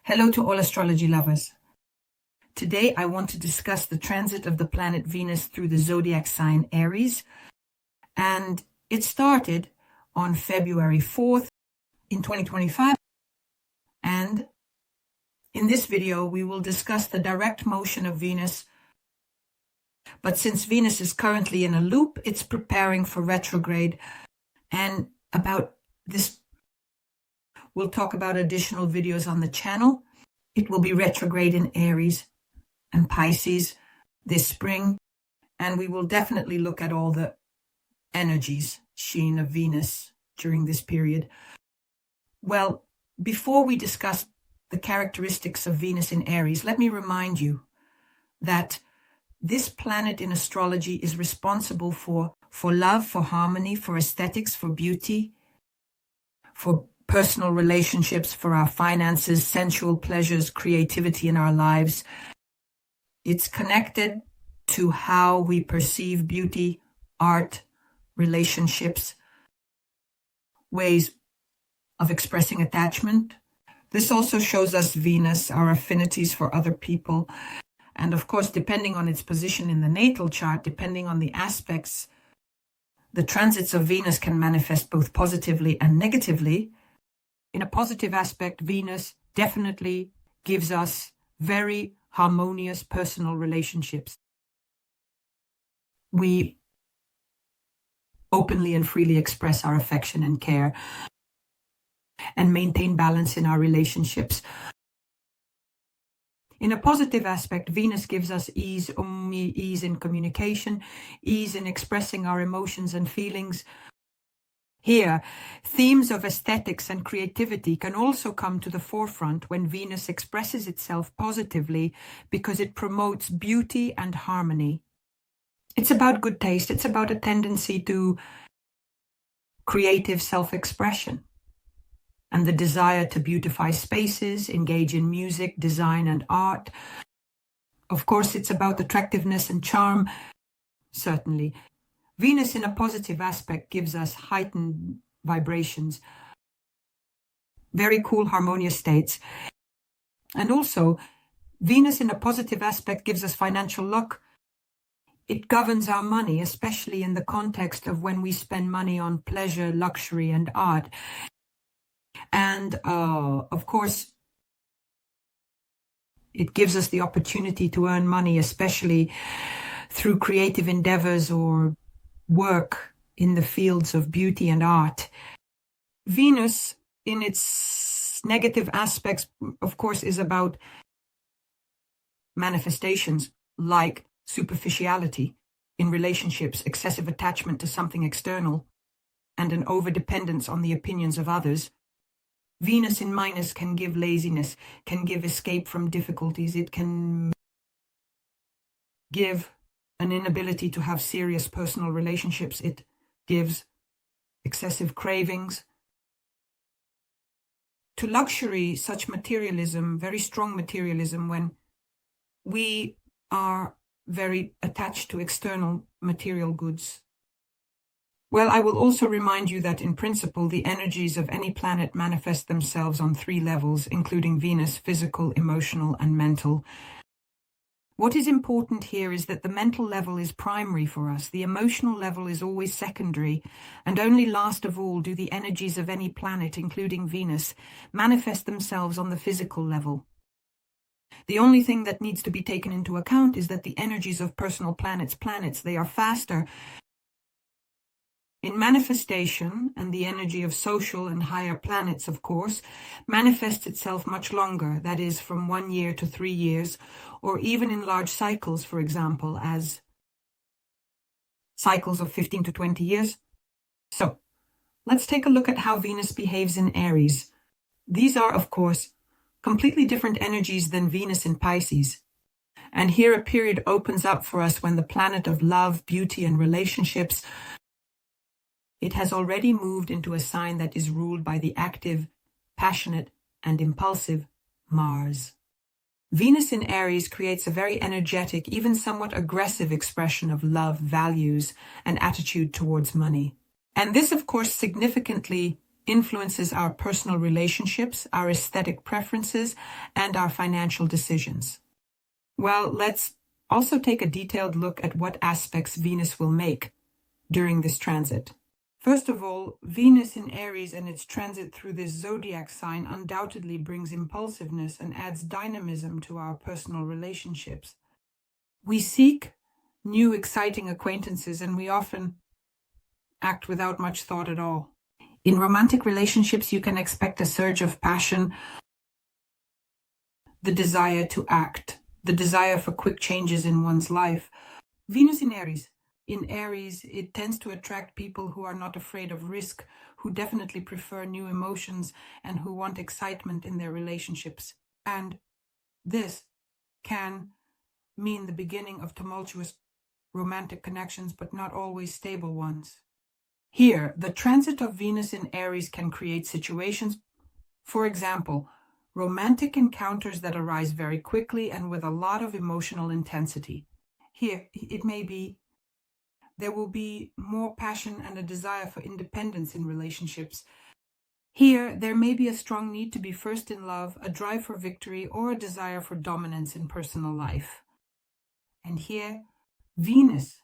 Hello to all astrology lovers. Today I want to discuss the transit of the planet Venus through the zodiac sign Aries, and it started on February 4th in 2025, and in this video we will discuss the direct motion of Venus, but since Venus is currently in a loop, it's preparing for retrograde, and about this we'll talk about additional videos on the channel. It will be retrograde in Aries and Pisces this spring, and we will definitely look at all the energies sheen of Venus during this period. Well, before we discuss the characteristics of Venus in Aries, let me remind you that this planet in astrology is responsible for love, for harmony, for aesthetics, for beauty, for personal relationships, for our finances, sensual pleasures, creativity in our lives. It's connected to how we perceive beauty, art, relationships, ways of expressing attachment. This also shows us Venus, our affinities for other people. And of course, depending on its position in the natal chart, depending on the aspects, the transits of Venus can manifest both positively and negatively. In a positive aspect, Venus definitely gives us very harmonious personal relationships. We openly and freely express our affection and care and maintain balance in our relationships. In a positive aspect, Venus gives us ease in communication, ease in expressing our emotions and feelings. Here, themes of aesthetics and creativity can also come to the forefront when Venus expresses itself positively because it promotes beauty and harmony. It's about good taste. It's about a tendency to creative self-expression and the desire to beautify spaces, engage in music, design, and art. Of course, it's about attractiveness and charm, certainly. Venus in a positive aspect gives us heightened vibrations, very cool harmonious states. And also, Venus in a positive aspect gives us financial luck. It governs our money, especially in the context of when we spend money on pleasure, luxury, and art. And of course, it gives us the opportunity to earn money, especially through creative endeavors or work in the fields of beauty and art. Venus, in its negative aspects, of course, is about manifestations like superficiality in relationships, excessive attachment to something external, and an overdependence on the opinions of others. Venus in minus can give laziness, can give escape from difficulties. It can give an inability to have serious personal relationships. It gives excessive cravings. To luxury, such materialism, very strong materialism, when we are very attached to external material goods. Well, I will also remind you that in principle, the energies of any planet manifest themselves on 3 levels, including Venus, physical, emotional, and mental. What is important here is that the mental level is primary for us. The emotional level is always secondary, and only last of all do the energies of any planet, including Venus, manifest themselves on the physical level. The only thing that needs to be taken into account is that the energies of personal planets, they are faster in manifestation, and the energy of social and higher planets, of course, manifests itself much longer, that is, from 1 year to 3 years, or even in large cycles, for example, as cycles of 15 to 20 years. So, let's take a look at how Venus behaves in Aries. These are, of course, completely different energies than Venus in Pisces. And here a period opens up for us when the planet of love, beauty, and relationships, it has already moved into a sign that is ruled by the active, passionate, and impulsive Mars. Venus in Aries creates a very energetic, even somewhat aggressive expression of love, values, and attitude towards money. And this, of course, significantly influences our personal relationships, our aesthetic preferences, and our financial decisions. Well, let's also take a detailed look at what aspects Venus will make during this transit. First of all, Venus in Aries and its transit through this zodiac sign undoubtedly brings impulsiveness and adds dynamism to our personal relationships. We seek new, exciting acquaintances, and we often act without much thought at all. In romantic relationships, you can expect a surge of passion, the desire to act, the desire for quick changes in one's life. Venus in Aries. In Aries, it tends to attract people who are not afraid of risk, who definitely prefer new emotions, and who want excitement in their relationships. And this can mean the beginning of tumultuous romantic connections, but not always stable ones. Here, the transit of Venus in Aries can create situations, for example, romantic encounters that arise very quickly and with a lot of emotional intensity. Here, it may be there will be more passion and a desire for independence in relationships. Here, there may be a strong need to be first in love, a drive for victory, or a desire for dominance in personal life. And here, Venus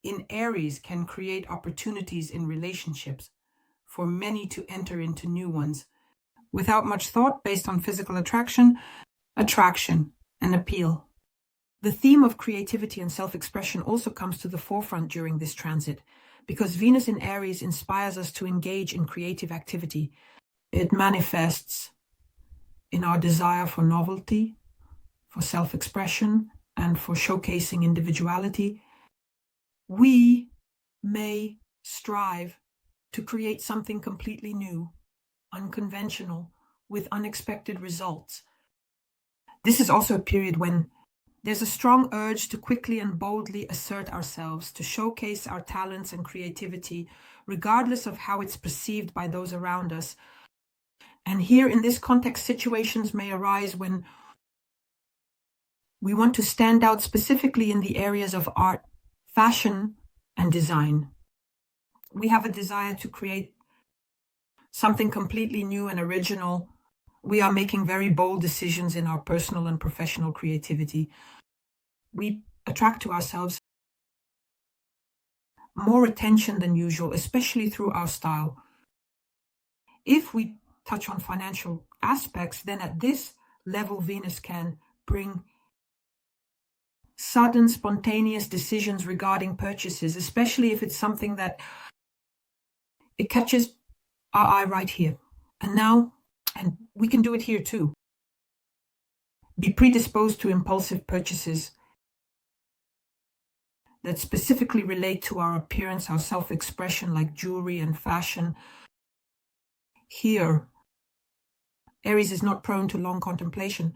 in Aries can create opportunities in relationships for many to enter into new ones without much thought, based on physical attraction, and appeal. The theme of creativity and self-expression also comes to the forefront during this transit, because Venus in Aries inspires us to engage in creative activity. It manifests in our desire for novelty, for self-expression, and for showcasing individuality. We may strive to create something completely new, unconventional, with unexpected results. This is also a period when there's a strong urge to quickly and boldly assert ourselves, to showcase our talents and creativity, regardless of how it's perceived by those around us. And here in this context, situations may arise when we want to stand out specifically in the areas of art, fashion, and design. We have a desire to create something completely new and original. We are making very bold decisions in our personal and professional creativity. We attract to ourselves more attention than usual, especially through our style. If we touch on financial aspects, then at this level, Venus can bring sudden, spontaneous decisions regarding purchases, especially if it's something that it catches our eye right here. And we can do it here too. Be predisposed to impulsive purchases that specifically relate to our appearance, our self-expression, like jewelry and fashion. Here, Aries is not prone to long contemplation.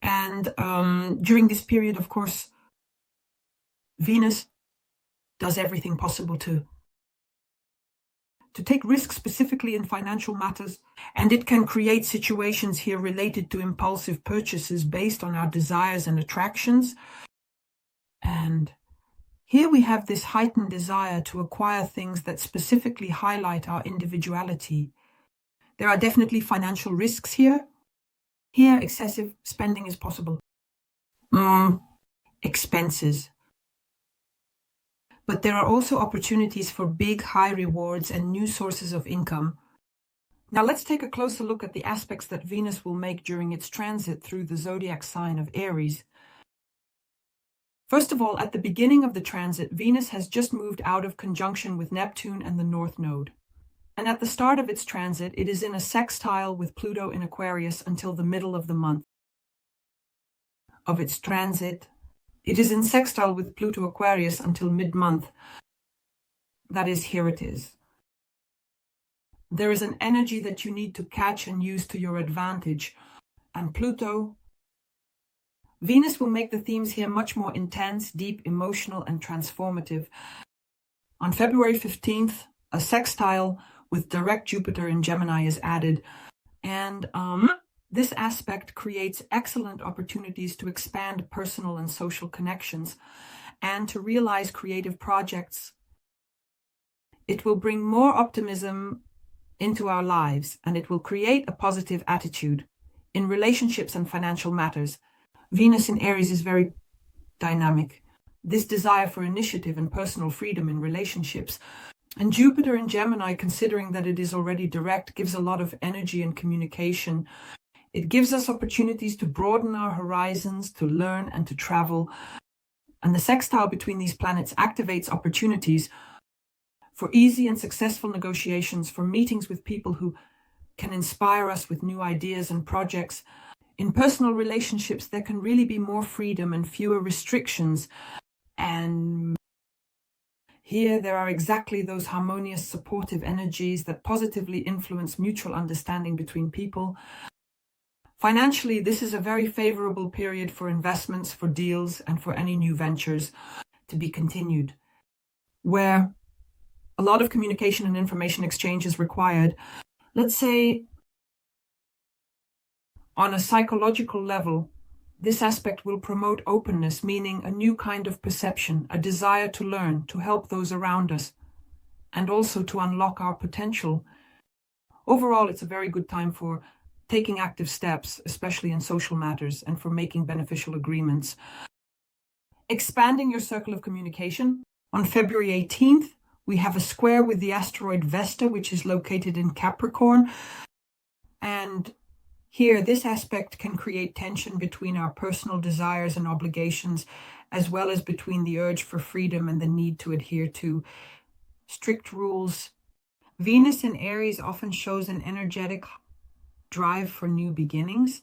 And during this period, of course, Venus does everything possible to take risks, specifically in financial matters, and it can create situations here related to impulsive purchases based on our desires and attractions. And here we have this heightened desire to acquire things that specifically highlight our individuality. There are definitely financial risks here. Here, excessive spending is possible. Expenses. But there are also opportunities for big, high rewards and new sources of income. Now let's take a closer look at the aspects that Venus will make during its transit through the zodiac sign of Aries. First of all, at the beginning of the transit, Venus has just moved out of conjunction with Neptune and the North Node. And at the start of its transit, it is in a sextile with Pluto in Aquarius until the middle of the month of its transit. It is in sextile with Pluto Aquarius until mid-month. That is, here it is. There is an energy that you need to catch and use to your advantage. And Venus will make the themes here much more intense, deep, emotional, and transformative. On February 15th, a sextile with direct Jupiter in Gemini is added. And this aspect creates excellent opportunities to expand personal and social connections and to realize creative projects. It will bring more optimism into our lives, and it will create a positive attitude in relationships and financial matters. Venus in Aries is very dynamic. This desire for initiative and personal freedom in relationships. And Jupiter in Gemini, considering that it is already direct, gives a lot of energy and communication. It gives us opportunities to broaden our horizons, to learn and to travel. And the sextile between these planets activates opportunities for easy and successful negotiations, for meetings with people who can inspire us with new ideas and projects. In personal relationships, there can really be more freedom and fewer restrictions. And here there are exactly those harmonious, supportive energies that positively influence mutual understanding between people. Financially, this is a very favorable period for investments, for deals, and for any new ventures to be continued, where a lot of communication and information exchange is required. Let's say on a psychological level, this aspect will promote openness, meaning a new kind of perception, a desire to learn, to help those around us, and also to unlock our potential. Overall, it's a very good time for taking active steps, especially in social matters, and for making beneficial agreements. Expanding your circle of communication. On February 18th, we have a square with the asteroid Vesta, which is located in Capricorn. And here, this aspect can create tension between our personal desires and obligations, as well as between the urge for freedom and the need to adhere to strict rules. Venus in Aries often shows an energetic drive for new beginnings,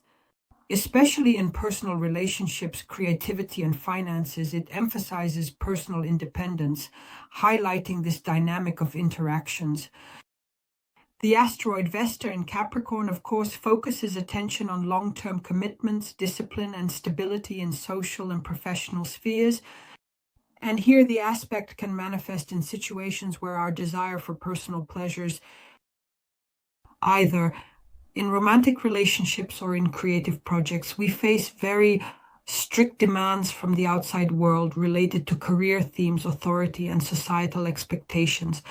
especially in personal relationships, creativity, and finances. It emphasizes personal independence, highlighting this dynamic of interactions. The asteroid Vesta in Capricorn, of course, focuses attention on long-term commitments, discipline, and stability in social and professional spheres. And here the aspect can manifest in situations where our desire for personal pleasures, either in romantic relationships or in creative projects, we face very strict demands from the outside world related to career themes, authority, and societal expectations.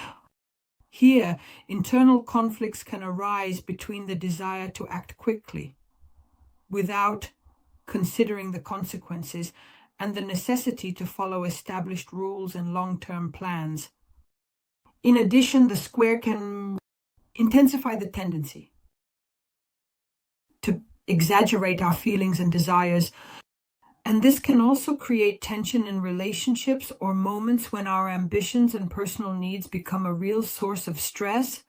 Here, internal conflicts can arise between the desire to act quickly without considering the consequences and the necessity to follow established rules and long-term plans. In addition, the square can intensify the tendency to exaggerate our feelings and desires. And this can also create tension in relationships or moments when our ambitions and personal needs become a real source of stress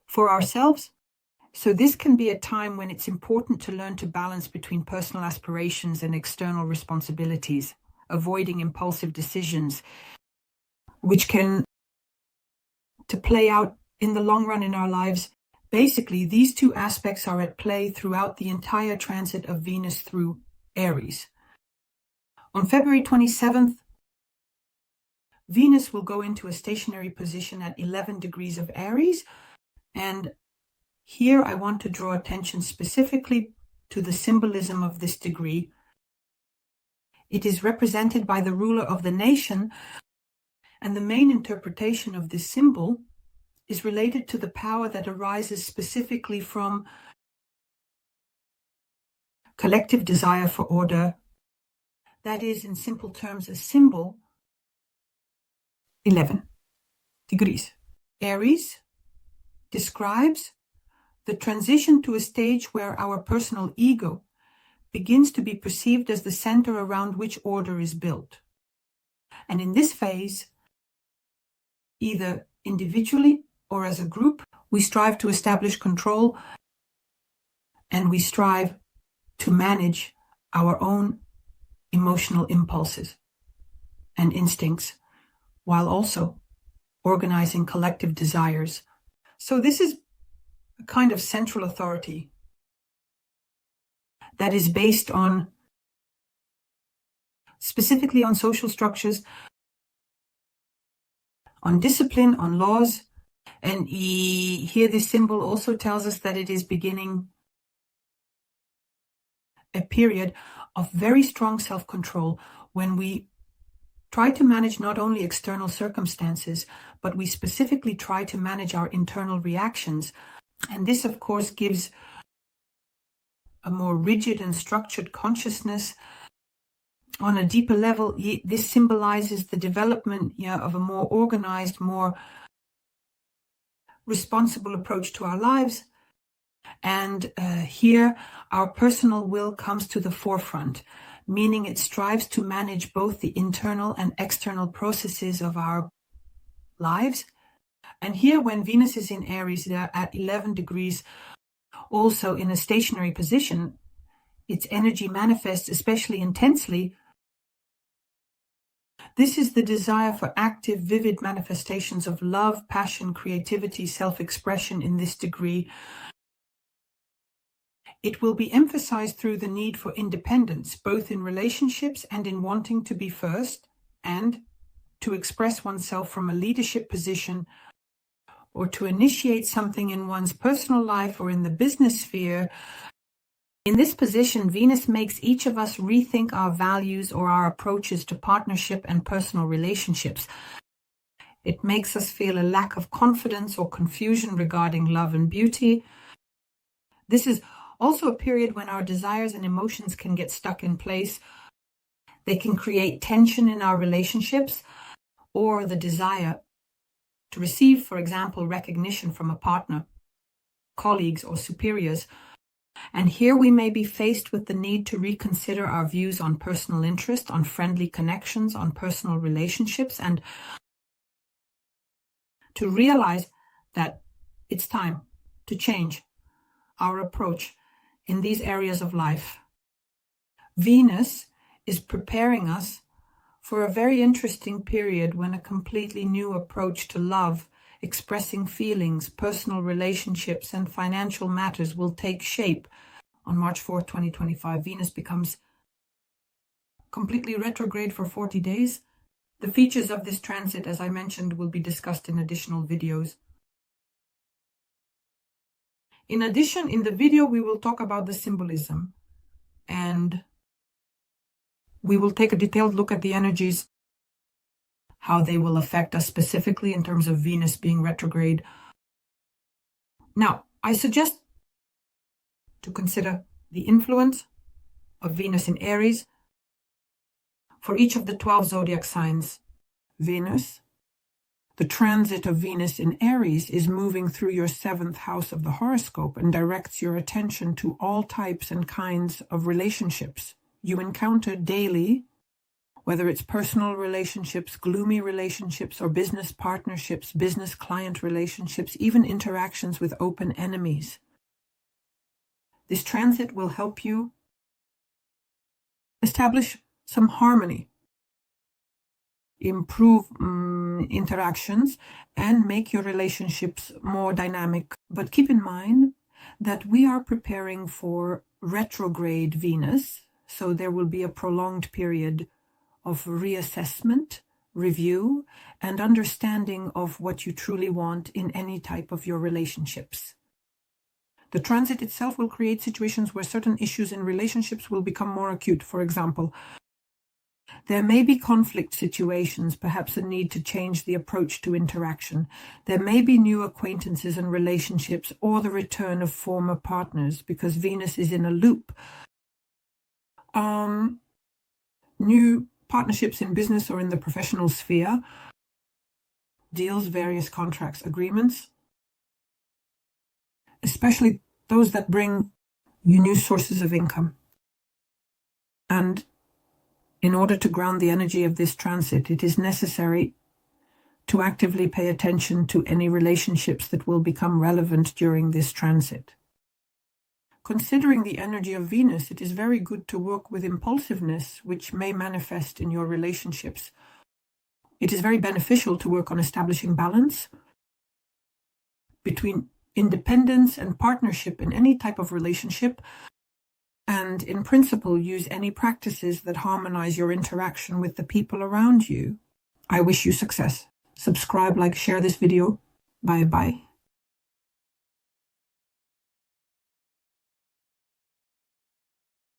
for ourselves. So this can be a time when it's important to learn to balance between personal aspirations and external responsibilities, avoiding impulsive decisions, which can to play out in the long run in our lives. Basically, these two aspects are at play throughout the entire transit of Venus through Aries. On February 27th, Venus will go into a stationary position at 11 degrees of Aries. And here I want to draw attention specifically to the symbolism of this degree. It is represented by the ruler of the nation, and the main interpretation of this symbol is related to the power that arises specifically from collective desire for order. That is, in simple terms, a symbol, 11 degrees. Aries describes the transition to a stage where our personal ego begins to be perceived as the center around which order is built. And in this phase, either individually or as a group, we strive to establish control and we strive to manage our own emotional impulses and instincts while also organizing collective desires. So this is a kind of central authority that is based on, specifically on social structures, on discipline, on laws. And here this symbol also tells us that it is beginning a period of very strong self-control when we try to manage not only external circumstances, but we specifically try to manage our internal reactions And this, of course, gives a more rigid and structured consciousness. On a deeper level, this symbolizes the development of a more organized, more responsible approach to our lives. And here, our personal will comes to the forefront, meaning it strives to manage both the internal and external processes of our lives. And here, when Venus is in Aries, they're at 11 degrees, also in a stationary position, its energy manifests especially intensely. This is the desire for active, vivid manifestations of love, passion, creativity, self-expression in this degree. It will be emphasized through the need for independence, both in relationships and in wanting to be first, and to express oneself from a leadership position, or to initiate something in one's personal life or in the business sphere. In this position, Venus makes each of us rethink our values or our approaches to partnership and personal relationships. It makes us feel a lack of confidence or confusion regarding love and beauty. This is also a period when our desires and emotions can get stuck in place. They can create tension in our relationships, or the desire to receive, for example, recognition from a partner, colleagues, or superiors. And here we may be faced with the need to reconsider our views on personal interest, on friendly connections, on personal relationships, and to realize that it's time to change our approach in these areas of life. Venus is preparing us for a very interesting period when a completely new approach to love, expressing feelings, personal relationships, and financial matters will take shape. On March 4th, 2025, Venus becomes completely retrograde for 40 days. The features of this transit, as I mentioned, will be discussed in additional videos. In addition, in the video, we will talk about the symbolism, and we will take a detailed look at the energies, how they will affect us specifically in terms of Venus being retrograde. Now, I suggest to consider the influence of Venus in Aries for each of the 12 zodiac signs. Venus, the transit of Venus in Aries is moving through your 7th house of the horoscope and directs your attention to all types and kinds of relationships you encounter daily, whether it's personal relationships, gloomy relationships, or business partnerships, business client relationships, even interactions with open enemies. This transit will help you establish some harmony, improve interactions, and make your relationships more dynamic. But keep in mind that we are preparing for retrograde Venus, so there will be a prolonged period of reassessment, review, and understanding of what you truly want in any type of your relationships. The transit itself will create situations where certain issues in relationships will become more acute. For example, there may be conflict situations, perhaps a need to change the approach to interaction. There may be new acquaintances and relationships, or the return of former partners, because Venus is in a loop. New partnerships in business or in the professional sphere, deals, various contracts, agreements, especially those that bring you new sources of income. And in order to ground the energy of this transit, it is necessary to actively pay attention to any relationships that will become relevant during this transit. Considering the energy of Venus, it is very good to work with impulsiveness, which may manifest in your relationships. It is very beneficial to work on establishing balance between independence and partnership in any type of relationship, and in principle, use any practices that harmonize your interaction with the people around you. I wish you success. Subscribe, like, share this video. Bye-bye.